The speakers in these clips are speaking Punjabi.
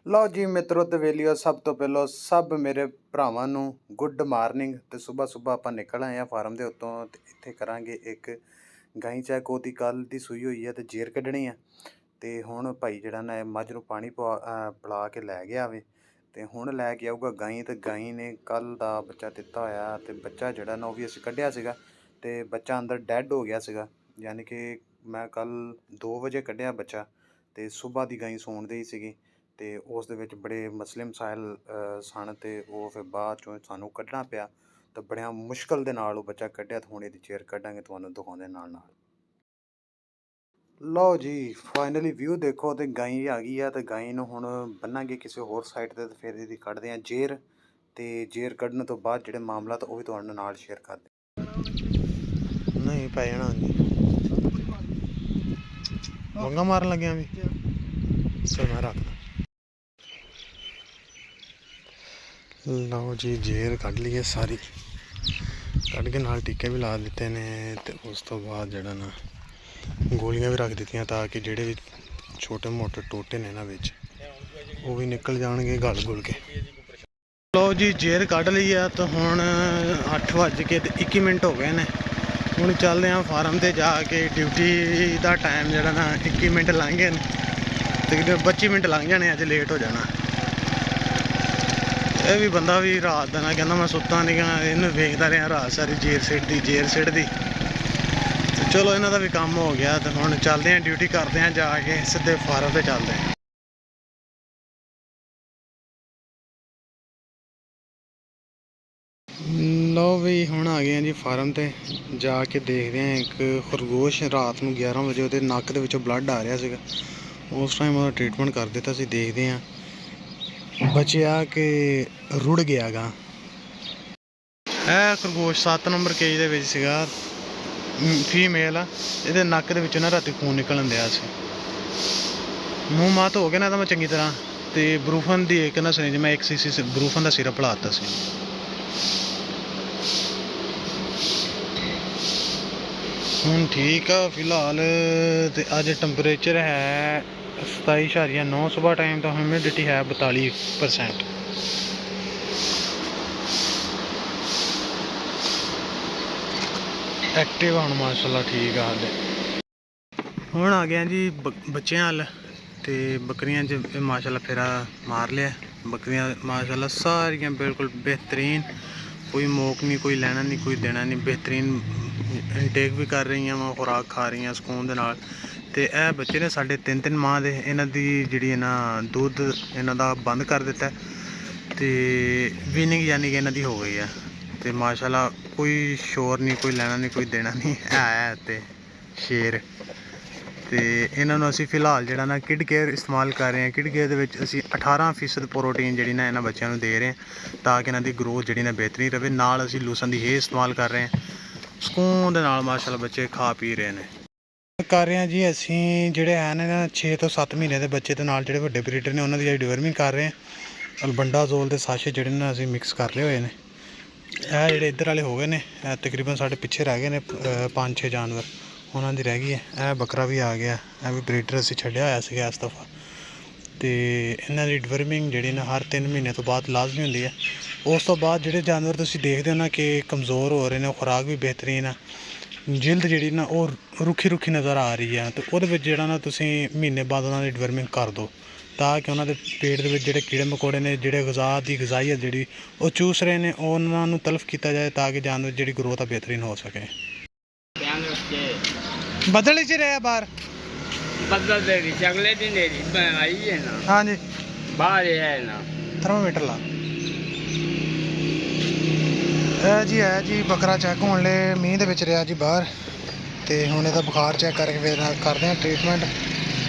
ਲਓ ਜੀ ਮਿੱਤਰੋ ਤੇ ਵੇਲੀਓ, ਸਭ ਤੋਂ ਪਹਿਲਾਂ ਸਭ ਮੇਰੇ ਭਰਾਵਾਂ ਨੂੰ ਗੁੱਡ ਮਾਰਨਿੰਗ। ਤੇ ਸਵੇਰ ਆਪਾਂ ਨਿਕਲ ਆਏ ਆ ਫਾਰਮ ਦੇ ਉੱਤੋਂ ਤੇ ਇੱਥੇ ਕਰਾਂਗੇ ਇੱਕ ਗਾਈ ਚੈੱਕ। ਉਹਦੀ ਕੱਲ ਦੀ ਸੂਈ ਹੋਈ ਆ ਤੇ ਜੇਰ ਕੱਢਣੀ ਆ। ਤੇ ਹੁਣ ਭਾਈ ਜਿਹੜਾ ਨਾ ਇਹ ਮੱਝ ਨੂੰ ਪਾਣੀ ਪਿਲਾ ਕੇ ਲੈ ਗਿਆ ਵੇ ਤੇ ਹੁਣ ਲੈ ਕੇ ਆਊਗਾ ਗਾਈ। ਤੇ ਗਾਈ ਨੇ ਕੱਲ ਦਾ ਬੱਚਾ ਦਿੱਤਾ ਹੋਇਆ ਤੇ ਬੱਚਾ ਜਿਹੜਾ ਨਾ ਉਹ ਵੀ ਅਸੀਂ ਕੱਢਿਆ ਸੀਗਾ ਤੇ ਬੱਚਾ ਅੰਦਰ ਡੈਡ ਹੋ ਗਿਆ ਸੀਗਾ। ਯਾਨੀ ਕਿ ਮੈਂ ਕੱਲ 2 ਵਜੇ ਕੱਢਿਆ ਬੱਚਾ ਤੇ ਸਵੇਰ ਦੀ ਗਾਈ ਸੌਣ ਦੀ ਸੀਗੀ ਤੇ ਉਸ ਦੇ ਵਿੱਚ ਬੜੇ ਮਸਲੇ ਮਸਾਇਲ ਸਨ ਤੇ ਉਹ ਫਿਰ ਬਾਅਦ ਚੋਂ ਸਾਨੂੰ ਕੱਢਣਾ ਪਿਆ। ਤਾਂ ਬੜਿਆਂ ਮੁਸ਼ਕਲ ਦੇ ਨਾਲ ਉਹ ਬੱਚਾ ਕੱਢਿਆ। ਤੇ ਹੁਣ ਇਹਦੀ ਚੇਰ ਕੱਢਾਂਗੇ ਤੁਹਾਨੂੰ ਦਿਖਾਉਂਦੇ ਨਾਲ। ਲਓ ਜੀ ਫਾਈਨਲੀ ਵਿਊ ਦੇਖੋ ਤੇ ਗਾਈ ਆ ਗਈ ਆ ਤੇ ਗਾਈ ਨੂੰ ਹੁਣ ਬੰਨਾਂਗੇ ਕਿਸੇ ਹੋਰ ਸਾਈਡ ਤੇ ਫਿਰ ਇਹਦੀ ਕੱਢਦੇ ਆ ਜੇਰ। ਤੇ ਜੇਰ ਕੱਢਣ ਤੋਂ ਬਾਅਦ ਜਿਹੜੇ ਮਾਮਲਾ ਤਾਂ ਉਹ ਵੀ ਤੁਹਾਡੇ ਨਾਲ ਸ਼ੇਅਰ ਕਰਦੇ। ਨਹੀਂ ਪੈ ਜਾਣਾ ਵੰਗਾ ਮਾਰਨ ਲੱਗਿਆ ਵੀ ਚਲ ਮੈਂ ਰੱਖਦਾ। ਲਓ ਜੀ ਜੇਰ ਕੱਢ ਲਈਏ ਸਾਰੀ, ਕੱਢ ਕੇ ਨਾਲ ਟੀਕੇ ਵੀ ਲਾ ਦਿੱਤੇ ਨੇ ਤੇ ਉਸ ਤੋਂ ਬਾਅਦ ਜਿਹੜਾ ਨਾ ਗੋਲੀਆਂ ਵੀ ਰੱਖ ਦਿੱਤੀਆਂ ਤਾਂ ਕਿ ਜਿਹੜੇ ਵੀ ਛੋਟੇ ਮੋਟੇ ਟੋਟੇ ਨੇ ਇਹਨਾਂ ਵਿੱਚ ਉਹ ਵੀ ਨਿਕਲ ਜਾਣਗੇ ਗਲ ਗੁਲ ਕੇ। ਲਓ ਜੀ ਜੇਰ ਕੱਢ ਲਈ ਆ ਤਾਂ ਹੁਣ 8:21 ਹੋ ਗਏ ਨੇ। ਹੁਣ ਚੱਲਦੇ ਹਾਂ ਫਾਰਮ 'ਤੇ ਜਾ ਕੇ। ਡਿਊਟੀ ਦਾ ਟਾਈਮ ਜਿਹੜਾ ਨਾ 21 ਮਿੰਟ ਲੰਘ ਗਏ ਨੇ, ਤਕਰੀਬਨ 25 ਮਿੰਟ ਲੰਘ ਜਾਣੇ, ਅੱਜ ਲੇਟ ਹੋ ਜਾਣਾ। ਇਹ ਵੀ ਬੰਦਾ ਵੀ ਰਾਤ ਦਾ ਨਾ ਕਹਿੰਦਾ ਮੈਂ ਸੁੱਤਾ ਨਹੀਂ ਗਾ, ਇਹਨੂੰ ਵੇਖਦਾ ਰਿਹਾ ਰਾਤ ਸਾਰੀ ਜੇਰ ਸਿੱਟਦੀ। ਚਲੋ ਇਹਨਾਂ ਦਾ ਵੀ ਕੰਮ ਹੋ ਗਿਆ ਤੇ ਹੁਣ ਚੱਲਦੇ ਹਾਂ ਡਿਊਟੀ ਕਰਦੇ ਹਾਂ ਜਾ ਕੇ ਸਿੱਧੇ ਫਾਰਮ 'ਤੇ ਚੱਲਦੇ ਹਾਂ। ਲਓ ਵੀ ਹੁਣ ਆ ਗਏ ਹਾਂ ਜੀ ਫਾਰਮ 'ਤੇ ਜਾ ਕੇ ਦੇਖਦੇ ਹਾਂ। ਇੱਕ ਖਰਗੋਸ਼ ਰਾਤ ਨੂੰ 11 ਵਜੇ ਉਹਦੇ ਨੱਕ ਦੇ ਵਿੱਚੋਂ ਬਲੱਡ ਆ ਰਿਹਾ ਸੀਗਾ, ਉਸ ਟਾਈਮ ਉਹਦਾ ਟ੍ਰੀਟਮੈਂਟ ਕਰ ਦਿੱਤਾ ਸੀ। ਦੇਖਦੇ ਹਾਂ ਬਚਿਆ ਕਿ ਰੁੜ ਗਿਆ ਗਾ। ਇਹ ਖਰਗੋਸ਼ 7 ਨੰਬਰ ਕੇਜ ਦੇ ਵਿੱਚ ਸੀਗਾ, ਫੀਮੇਲ ਆ। ਇਹਦੇ ਨੱਕ ਦੇ ਵਿੱਚੋਂ ਨਾ ਰਾਤੀ ਖੂਨ ਨਿਕਲਣ ਦਿਆ ਸੀ। ਮੂੰਹ ਮਾਤ ਹੋ ਗਿਆ ਨਾ ਤਾਂ ਮੈਂ ਚੰਗੀ ਤਰ੍ਹਾਂ ਤੇ ਬਰੂਫਨ ਦੀ ਇੱਕ ਨਾ ਸਰਿੰਜ ਮੈਂ 1 cc ਬਰੂਫਨ ਦਾ ਸਿਰਪ ਲਾ ਦਿੱਤਾ ਸੀ। ਹੁਣ ਠੀਕ ਆ ਫਿਲਹਾਲ। ਤੇ ਅੱਜ ਟੈਂਪਰੇਚਰ ਹੈ 27.9 ਸੁਬਾਹ ਟਾਈਮ ਤਾਂ ਹਿਊਮਿਡਿਟੀ ਹੈ 42%। ਐਕਟਿਵ ਹੁਣ ਮਾਸ਼ਾਅੱਲਾ ਠੀਕ ਆ। ਹਾਲੇ ਹੁਣ ਆ ਗਿਆ ਜੀ ਬੱਚਿਆਂ ਵੱਲ ਤੇ ਬੱਕਰੀਆਂ 'ਚ ਮਾਸ਼ਾਅੱਲਾ ਫੇਰਾ ਮਾਰ ਲਿਆ। ਬੱਕਰੀਆਂ ਮਾਸ਼ਾਅੱਲਾ ਸਾਰੀਆਂ ਬਿਲਕੁਲ ਬਿਹਤਰੀਨ, ਕੋਈ ਮੋਕ ਨਹੀਂ, ਕੋਈ ਲੈਣਾ ਨਹੀਂ, ਕੋਈ ਦੇਣਾ ਨਹੀਂ, ਬਿਹਤਰੀਨ ਇਨਟੇਕ ਵੀ ਕਰ ਰਹੀਆਂ ਵਾ, ਖੁਰਾਕ ਖਾ ਰਹੀਆਂ ਸਕੂਨ ਦੇ ਨਾਲ। ਤੇ ਇਹ ਬੱਚੇ ਨੇ ਸਾਡੇ 3 ਮਾਹ ਦੇ। ਇਹਨਾਂ ਦੀ ਜਿਹੜੀ ਇਹਨਾਂ ਦੁੱਧ ਇਹਨਾਂ ਦਾ ਬੰਦ ਕਰ ਦਿੱਤਾ ਤੇ ਵੀਨਿੰਗ ਯਾਨੀ ਕਿ ਇਹਨਾਂ ਦੀ ਹੋ ਗਈ ਆ। ਤੇ ਮਾਸ਼ਾਅੱਲਾ ਕੋਈ ਸ਼ੋਰ ਨਹੀਂ, ਕੋਈ ਲੈਣਾ ਨਹੀਂ, ਕੋਈ ਦੇਣਾ ਨਹੀਂ ਹੈ ਤੇ ਸ਼ੇਰ। ਤੇ ਇਹਨਾਂ ਨੂੰ ਅਸੀਂ ਫਿਲਹਾਲ ਜਿਹੜਾ ਨਾ ਕਿਡ ਕੇਅਰ ਇਸਤੇਮਾਲ ਕਰ ਰਹੇ ਹਾਂ। ਕਿਡ ਕੇਅਰ ਦੇ ਵਿੱਚ ਅਸੀਂ 18% ਪ੍ਰੋਟੀਨ ਜਿਹੜੀ ਨਾ ਇਹਨਾਂ ਬੱਚਿਆਂ ਨੂੰ ਦੇ ਰਹੇ ਹਾਂ ਤਾਂ ਕਿ ਇਹਨਾਂ ਦੀ ਗਰੋਥ ਜਿਹੜੀ ਨਾ ਬਿਹਤਰੀਨ ਰਹੇ। ਨਾਲ ਅਸੀਂ ਲੂਸਨ ਦੀ ਹੇਅ ਇਸਤੇਮਾਲ ਕਰ ਰਹੇ ਹਾਂ। ਸਕੂਨ ਦੇ ਨਾਲ ਮਾਸ਼ਾਅੱਲਾ ਬੱਚੇ ਖਾ ਪੀ ਰਹੇ ਨੇ। ਕਰ ਰਹੇ ਹਾਂ ਜੀ ਅਸੀਂ ਜਿਹੜੇ ਹੈ ਨੇ ਨਾ 6 ਤੋਂ 7 ਮਹੀਨੇ ਦੇ ਬੱਚੇ ਦੇ ਨਾਲ ਜਿਹੜੇ ਵੱਡੇ ਬਰੀਡਰ ਨੇ ਉਹਨਾਂ ਦੀ ਜਿਹੜੀ ਡਿਵਰਮਿੰਗ ਕਰ ਰਹੇ ਹਾਂ। ਅਲਬੰਡਾਜ਼ੋਲ ਦੇ ਸਾਸ਼ੇ ਜਿਹੜੇ ਨੇ ਅਸੀਂ ਮਿਕਸ ਕਰ ਲਏ ਹੋਏ ਨੇ। ਇਹ ਜਿਹੜੇ ਇੱਧਰ ਵਾਲੇ ਹੋ ਗਏ ਨੇ, ਇਹ ਤਕਰੀਬਨ ਸਾਡੇ ਪਿੱਛੇ ਰਹਿ ਗਏ ਨੇ 5-6 ਜਾਨਵਰ, ਉਹਨਾਂ ਦੀ ਰਹਿ ਗਈ ਹੈ। ਇਹ ਬੱਕਰਾ ਵੀ ਆ ਗਿਆ, ਇਹ ਵੀ ਬਰੀਡਰ ਅਸੀਂ ਛੱਡਿਆ ਹੋਇਆ ਸੀਗਾ ਇਸ ਦਫਾ। ਤੇ ਇਹਨਾਂ ਦੀ ਡਿਵਰਮਿੰਗ ਜਿਹੜੀ ਨਾ ਹਰ 3 ਮਹੀਨੇ ਤੋਂ ਬਾਅਦ ਲਾਜ਼ਮੀ ਹੁੰਦੀ ਹੈ। ਉਸ ਤੋਂ ਬਾਅਦ ਜਿਹੜੇ ਜਾਨਵਰ ਤੁਸੀਂ ਦੇਖਦੇ ਹੋ ਨਾ ਕਿ ਕਮਜ਼ੋਰ ਹੋ ਰਹੇ ਨੇ, ਖੁਰਾਕ ਵੀ ਬਿਹਤਰੀਨ ਆ, ਜਿਲਦ ਜਿਹੜੀ ਨਾ ਉਹ ਰੁੱਖੀ ਨਜ਼ਰ ਆ ਰਹੀ ਹੈ। ਅਤੇ ਉਹਦੇ ਵਿੱਚ ਜਿਹੜਾ ਨਾ ਤੁਸੀਂ ਮਹੀਨੇ ਬਾਅਦ ਉਹਨਾਂ ਦੀ ਡਿਵਰਮਿੰਗ ਕਰ ਦਿਓ ਤਾਂ ਕਿ ਉਹਨਾਂ ਦੇ ਪੇਟ ਦੇ ਵਿੱਚ ਜਿਹੜੇ ਕੀੜੇ ਮਕੌੜੇ ਨੇ, ਜਿਹੜੇ ਗਜ਼ਾਈਅਤ ਜਿਹੜੀ ਉਹ ਚੂਸ ਰਹੇ ਨੇ, ਉਹਨਾਂ ਨੂੰ ਤਲਫ ਕੀਤਾ ਜਾਏ ਤਾਂ ਕਿ ਜਾਨਵਰ ਜਿਹੜੀ ਗਰੋਥ ਆ ਬਿਹਤਰੀਨ ਹੋ ਸਕੇ। ਬੱਦਲ 'ਚ ਰਿਹਾ ਬਾਹਰ ਬੱਦਲ ਦੇ ਰਹੀ, ਅਗਲੇ ਦਿਨ ਦੇ ਰਹੀ ਆਈ ਹੈ ਨਾ। ਹਾਂਜੀ ਬਾਹਰ ਹੈ ਨਾ ਥਰਮੋਮੀਟਰ ਲਾ। ਇਹ ਜੀ ਹੈ ਜੀ ਬੱਕਰਾ ਚੈੱਕ ਹੋਣ ਲਈ ਮੀਂਹ ਦੇ ਵਿੱਚ ਰਿਹਾ ਜੀ ਬਾਹਰ। ਤੇ ਹੁਣ ਇਹਦਾ ਬੁਖਾਰ ਚੈੱਕ ਕਰਕੇ ਫਿਰ ਕਰਦੇ ਹਾਂ ਟ੍ਰੀਟਮੈਂਟ।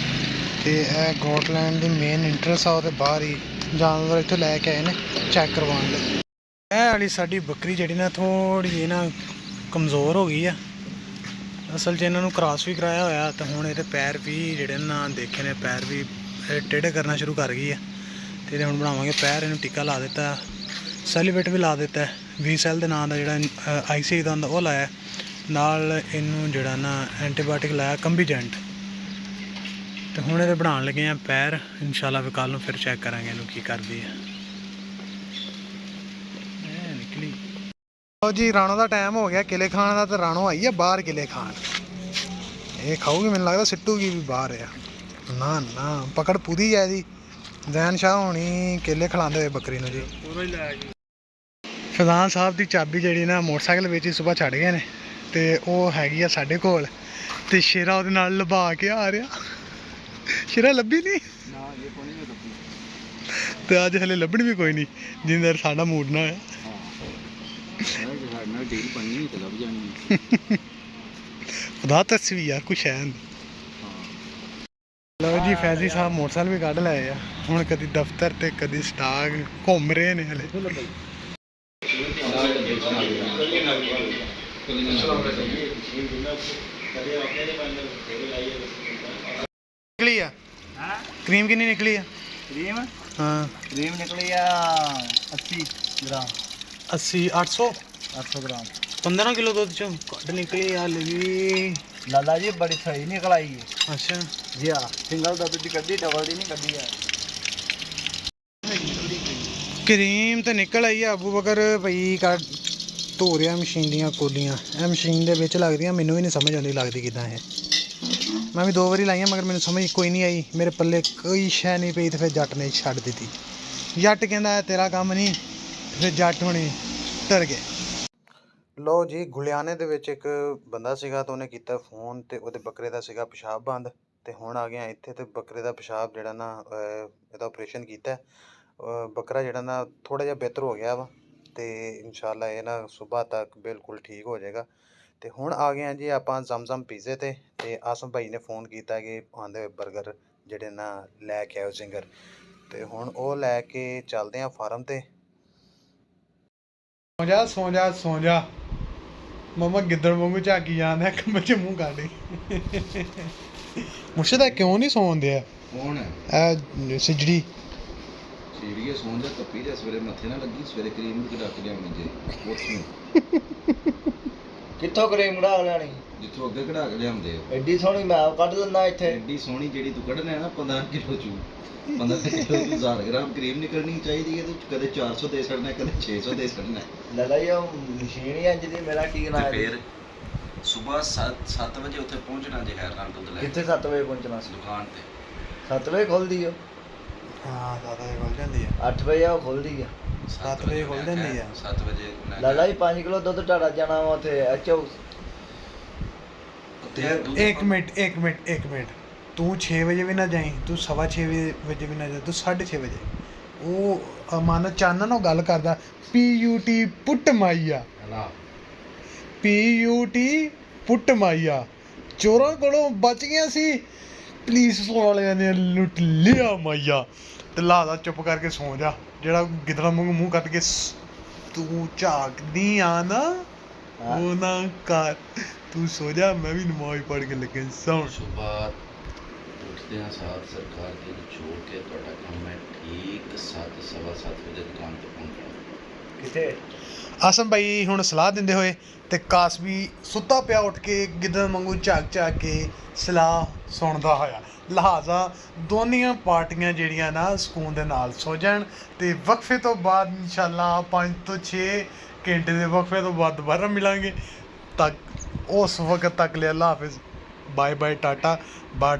ਤੇ ਇਹ ਗੋਟਲੈਂਡ ਦੀ ਮੇਨ ਇੰਟਰਸ ਆ, ਉਹਦੇ ਬਾਹਰ ਹੀ ਜਾਨਵਰ ਇੱਥੋਂ ਲੈ ਕੇ ਆਏ ਨੇ ਚੈੱਕ ਕਰਵਾਉਣ ਲਈ। ਇਹ ਵਾਲੀ ਸਾਡੀ ਬੱਕਰੀ ਜਿਹੜੀ ਨਾ ਥੋੜ੍ਹੀ ਜਿਹੀ ਨਾ ਕਮਜ਼ੋਰ ਹੋ ਗਈ ਆ। ਅਸਲ 'ਚ ਇਹਨਾਂ ਨੂੰ ਕ੍ਰਾਸ ਵੀ ਕਰਾਇਆ ਹੋਇਆ ਤੇ ਹੁਣ ਇਹਦੇ ਪੈਰ ਵੀ ਜਿਹੜੇ ਨਾ ਦੇਖੇ ਨੇ, ਪੈਰ ਵੀ ਟੇਢੇ ਕਰਨਾ ਸ਼ੁਰੂ ਕਰ ਗਈ ਆ। ਤੇ ਇਹਦੇ ਹੁਣ ਬਣਾਵਾਂਗੇ ਪੈਰ। ਇਹਨੂੰ ਟੀਕਾ ਲਾ ਦਿੱਤਾ, ਸੈਲੀਵੇਟ ਵੀ ਲਾ ਦਿੱਤਾ, VCell ਦੇ ਨਾਂ ਦਾ ਜਿਹੜਾ ICI ਦਾ ਹੁੰਦਾ ਉਹ ਲਾਇਆ। ਨਾਲ ਇਹਨੂੰ ਜਿਹੜਾ ਨਾ ਐਂਟੀਬਾਇਓਟਿਕ ਲਾਇਆ ਕੰਬੀਜੈਂਟ। ਤੇ ਹੁਣ ਇਹਦੇ ਬਣਾਉਣ ਲੱਗੇ ਆ ਪੈਰ। ਇਨਸ਼ਾਅੱਲਾ ਵੀ ਕੱਲ ਨੂੰ ਫਿਰ ਚੈੱਕ ਕਰਾਂਗੇ ਇਹਨੂੰ ਕੀ ਕਰਦੀ ਆ। ਇਹ ਨਿਕਲੀ। ਲਓ ਜੀ ਰਾਣੋ ਦਾ ਟਾਈਮ ਹੋ ਗਿਆ ਕਿਲੇ ਖਾਣ ਦਾ, ਤੇ ਰਾਣੋ ਆਈ ਆ ਬਾਹਰ ਕਿਲੇ ਖਾਣ। ਇਹ ਖਾਊਗੀ, ਮੈਨੂੰ ਲੱਗਦਾ ਸਿੱਟੂਗੀ ਵੀ ਬਾਹਰ ਆ। ਨਾ ਨਾ ਪਕੜ ਪੂਰੀ ਹੈ ਇਹਦੀ। ਜ਼ੈਨ ਸ਼ਾਹ ਹੋਣੀ ਕੇਲੇ ਖਿਲਾਉਂਦੇ ਹੋਏ ਬੱਕਰੀ ਨੂੰ ਜੀ। ਪੂਰਾ ਹੀ ਲਾਇਆ ਜੀ। ਫੈਜ਼ਾਨ ਸਾਹਿਬ ਦੀ ਚਾਬੀ ਜਿਹੜੀ ਨਾ ਮੋਟਰਸਾਈਕਲ ਵਿੱਚ ਹੀ ਸੁਬਾਹ ਛੱਡ ਗਏ ਨੇ, ਤੇ ਉਹ ਹੈਗੀ ਆ ਸਾਡੇ ਕੋਲ। ਤੇ ਸ਼ੇਰਾ ਉਹਦੇ ਨਾਲ ਲੁਭਾ ਕੇ ਆ ਰਿਹਾ। ਸ਼ੇਰਾ ਲੱਭੀ ਨਹੀਂ ਨਾ ਇਹ ਕੋਈ ਨਹੀਂ ਲੱਭੀ। ਤੇ ਅੱਜ ਹਲੇ ਲੱਭਣ ਵੀ ਕੋਈ ਨਹੀਂ, ਜਿੰਨੇ ਦੇਰ ਸਾਡਾ ਮੂਡ ਨਾ ਹੋਇਆ। ਹਾਂ ਨਾ ਡੀਲ ਬਣੀ ਤੇ ਲੱਭ ਜਾਣੀ। ਖੁਦਾ ਤਸਵੀਰ ਯਾਰ ਕੁਛ ਹੈ ਨਹੀਂ। ਲਓ ਜੀ ਫੈਜ਼ੀ ਸਾਹਿਬ ਮੋਟਰਸਾਈਕਲ ਵੀ ਕੱਢ ਲਏ ਆ। ਹੁਣ ਕਦੀ ਦਫ਼ਤਰ ਤੇ ਕਦੀ ਸਟਾਕ ਘੁੰਮ ਰਹੇ ਨੇ ਹਲੇ। ਨਿਕਲੀ ਆ ਕਰੀਮ ਕਿੰਨੀ ਨਿਕਲੀ ਆ? ਕਰੀਮ ਹਾਂ ਕਰੀਮ ਨਿਕਲੀ ਆ 80 ਗ੍ਰਾਮ 80 800 800 ਗ੍ਰਾਮ 15 ਕਿਲੋ ਦੁੱਧ ਚੋਂ ਕੱਢ ਨਿਕਲੀ ਆ ਲਗੀ। ਲਾਲਾ ਜੀ ਬੜੀ ਸਹੀ ਨਿਕਲ ਆਈ ਹੈ ਅੱਛਾ ਜੀ। ਹਾਂ ਸਿੰਗਲ ਦੁੱਧ ਦੀ ਕੱਢੀ, ਡਬਲ ਦੀ ਨਹੀਂ ਕੱਢੀ ਆ। ਕਰੀਮ ਤੇ ਨਿਕਲ ਆਈ ਆ। ਅਬੂ ਬਕਰ ਭਈ ਕੱਢ ਧੋ ਰਿਹਾ ਮਸ਼ੀਨ ਦੀਆਂ ਕੋਲੀਆਂ। ਇਹ ਮਸ਼ੀਨ ਦੇ ਵਿੱਚ ਲੱਗਦੀਆਂ, ਮੈਨੂੰ ਵੀ ਨਹੀਂ ਸਮਝ ਆਉਂਦੀ ਲੱਗਦੀ ਕਿੱਦਾਂ ਇਹ। ਮੈਂ ਵੀ 2 ਵਾਰੀ ਲਾਈਆਂ ਮਗਰ ਮੈਨੂੰ ਸਮਝ ਕੋਈ ਨਹੀਂ ਆਈ। ਮੇਰੇ ਪੱਲੇ ਕੋਈ ਸ਼ੈ ਨਹੀਂ ਪਈ ਤੇ ਫਿਰ ਜੱਟ ਨੇ ਛੱਡ ਦਿੱਤੀ। ਜੱਟ ਕਹਿੰਦਾ ਤੇਰਾ ਕੰਮ ਨਹੀਂ, ਫਿਰ ਜੱਟ ਹੁਣੇ ਟਰ ਗਏ। ਲਓ ਜੀ ਗੁਲਿਆਣੇ ਦੇ ਵਿੱਚ ਇੱਕ ਬੰਦਾ ਸੀਗਾ, ਤਾਂ ਉਹਨੇ ਕੀਤਾ ਫੋਨ, ਤੇ ਉਹਦੇ ਬੱਕਰੇ ਦਾ ਸੀਗਾ ਪਿਸ਼ਾਬ ਬੰਦ। ਤੇ ਹੁਣ ਆ ਗਿਆ ਇੱਥੇ, ਤੇ ਬੱਕਰੇ ਦਾ ਪਿਸ਼ਾਬ ਜਿਹੜਾ ਨਾ ਇਹਦਾ ਆਪਰੇਸ਼ਨ ਕੀਤਾ। ਬੱਕਰਾ ਜਿਹੜਾ ਨਾ ਥੋੜ੍ਹਾ ਜਿਹਾ ਬਿਹਤਰ ਹੋ ਗਿਆ ਵਾ, ਤੇ ਇਨਸ਼ਾਅੱਲਾ ਇਹ ਨਾ ਸਵੇਰ ਤੱਕ ਬਿਲਕੁਲ ਠੀਕ ਹੋ ਜਾਏਗਾ। ਤੇ ਹੁਣ ਆ ਗਏ ਹਾਂ ਜੀ ਆਪਾਂ ਜ਼ਮਜ਼ਮ ਪੀਜ਼ੇ ਤੇ ਆਸਮ ਭਾਈ ਨੇ ਫੋਨ ਕੀਤਾ ਕਿ ਆਉਂਦੇ ਹੋਏ ਬਰਗਰ ਜਿਹੜੇ ਨਾ ਲੈ ਕੇ ਆਓ ਸਿੰਗਰ। ਤੇ ਹੁਣ ਉਹ ਲੈ ਕੇ ਚੱਲਦੇ ਹਾਂ ਫਾਰਮ ਤੇ। ਸੌਂ ਜਾ ਮਮਾ ਗਿੱਦੜ ਵਾਂਗੂ ਝਾਕੀ ਜਾਂਦਾ ਇੱਕ ਬੱਚੇ ਮੂੰਹ ਕੱਢ। ਮੁਰਸ਼ਦ ਕਿਉਂ ਨਹੀਂ ਸੌਂਦੇ ਆ? ਕੌਣ ਹੈ ਇਹ ਸਿਜੜੀ ਸੀੜੀਏ ਸੌਂ ਜਾ ਤੱਪੀ ਤੇ ਸਵੇਰੇ ਮੱਥੇ ਨਾ ਲੱਗੀ। ਸਵੇਰੇ ਕਰੀਮ ਵੀ ਕਢਾ ਕੇ ਲਿਆਉਣੀ ਜੇ ਉੱਥੋਂ। ਕਿੱਥੋਂ ਕਰੀਮ ਕਢਾ ਲੈਣੀ? ਜਿੱਥੋਂ ਅੱਗੇ ਕਢਾ ਕੇ ਲਿਆਉਂਦੇ ਆ। ਐਡੀ ਸੋਹਣੀ ਮੈਂ ਕੱਢ ਦਿੰਦਾ ਇੱਥੇ। ਐਡੀ ਸੋਹਣੀ ਜਿਹੜੀ ਤੂੰ ਕੱਢਣਾ ਹੈ ਨਾ 15 ਕਿਲੋ ਚੂ 15 ਕਿਲੋ 1000 ਗ੍ਰਾਮ ਕਰੀਮ ਨਿਕਲਣੀ ਚਾਹੀਦੀ ਹੈ। ਤੂੰ ਕਦੇ 400 ਦੇ ਛੱਡਣਾ, ਕਦੇ 600 ਦੇ ਛੱਡਣਾ। ਲੱਲਾ ਜੀ ਉਹ ਮਸ਼ੀਨ ਹੀ ਇੰਜ ਦੀ। ਮੇਰਾ ਕੀ ਨਾਮ ਹੈ? ਫਿਰ ਸਵੇਰ 7 ਵਜੇ ਉੱਥੇ ਪਹੁੰਚਣਾ ਜੇ ਖੈਰ ਨਾਲ ਦੁੱਧ ਲੈ। ਕਿੱਥੇ 7 ਵਜੇ ਪਹੁੰਚਣਾ ਸੀ? ਦੁਕਾਨ ਤੇ 7 ਵਜੇ ਖੁੱਲਦੀ ਆ। ਹਾਂ 7 ਵਜੇ ਖੁੱਲ ਜਾਂਦੀ ਆ। 8 ਵਜੇ ਉਹ ਖੁੱਲਦੀ ਆ। 7 ਵਜੇ ਖੁੱਲ ਜਾਂਦੀ ਆ। 7 ਵਜੇ ਲਾਲਾ ਜੀ 5 ਕਿਲੋ ਦੁੱਧ ਢਾੜਾ ਜਾਣਾ ਵਾ ਉੱਥੇ ਐਚਓ। ਇੱਕ ਮਿੰਟ ਤੂੰ 6 ਵਜੇ ਵੀ ਨਾ ਜਾਈਂ, ਤੂੰ 6:15 ਵਜੇ ਵੀ ਨਾ ਜਾ, ਤੂੰ 6:30 ਵਜੇ। ਉਹ ਮਨ ਚਾਨਣ ਉਹ ਗੱਲ ਕਰਦਾ PUT ਪੁੱਟ ਮਾਈਆ, PUT ਪੁੱਟ ਮਾਈਆ। ਚੋਰਾਂ ਕੋਲੋਂ ਬਚ ਗਿਆ ਸੀ, ਪੁਲਿਸ ਵਾਲਿਆਂ ਨੇ ਲੁੱਟ ਲਿਆ ਮਾਈਆ। ਤੇ ਲਾਦਾ ਚੁੱਪ ਕਰਕੇ ਸੌਂ ਜਾ। ਜਿਹੜਾ ਗਿੱਦੜਾਂ ਵਾਂਗੂ ਮੂੰਹ ਕੱਢ ਕੇ ਤੂੰ ਝਾਕਦੀ ਆ ਨਾ, ਉਹ ਨਾ ਕਰ। ਤੂੰ ਸੋ ਜਾ, ਮੈਂ ਵੀ ਨਮਾਜ਼ ਪੜ੍ਹ ਕੇ ਲੱਗੇ ਸੌਣ। ਸੁਬਾਹ ਉੱਠਦਿਆਂ ਸਾਰ ਸਰਕਾਰ ਦੀ ਛੋੜ ਕੇ ਤੁਹਾਡਾ ਕੰਮ ਹੈ ਠੀਕ 7:15 ਵਜੇ ਦੁਕਾਨ ਤੇ ਪਹੁੰਚਣਾ। ਕਿੱਥੇ? ਆਸਮ ਭਾਈ ਹੁਣ ਸਲਾਹ ਦਿੰਦੇ ਹੋਏ, ਤੇ ਕਾਸਵੀ ਸੁੱਤਾ ਪਿਆ ਉੱਠ ਕੇ ਗਿੱਦੜ ਵਾਂਗੂ ਝਾਕ ਕੇ ਸਲਾਹ ਸੁਣਦਾ ਹੋਇਆ। ਲਿਹਾਜ਼ਾ ਦੋਨੀਆਂ ਪਾਰਟੀਆਂ ਜਿਹੜੀਆਂ ਨਾ ਸਕੂਨ ਦੇ ਨਾਲ ਸੋ ਜਾਣ। ਤੇ ਵਕਫੇ ਤੋਂ ਬਾਅਦ ਇਨਸ਼ਾਅੱਲਾ 5 ਤੋਂ 6 ਘੰਟੇ ਦੇ ਵਕਫੇ ਤੋਂ ਬਾਅਦ ਦੁਬਾਰਾ ਮਿਲਾਂਗੇ। ਤੱਕ ਉਸ ਵਕਤ ਤੱਕ ਲਈ ਅੱਲਾ ਹਾਫਿਜ਼, ਬਾਏ ਬਾਏ, ਟਾਟਾ ਬਾਟ।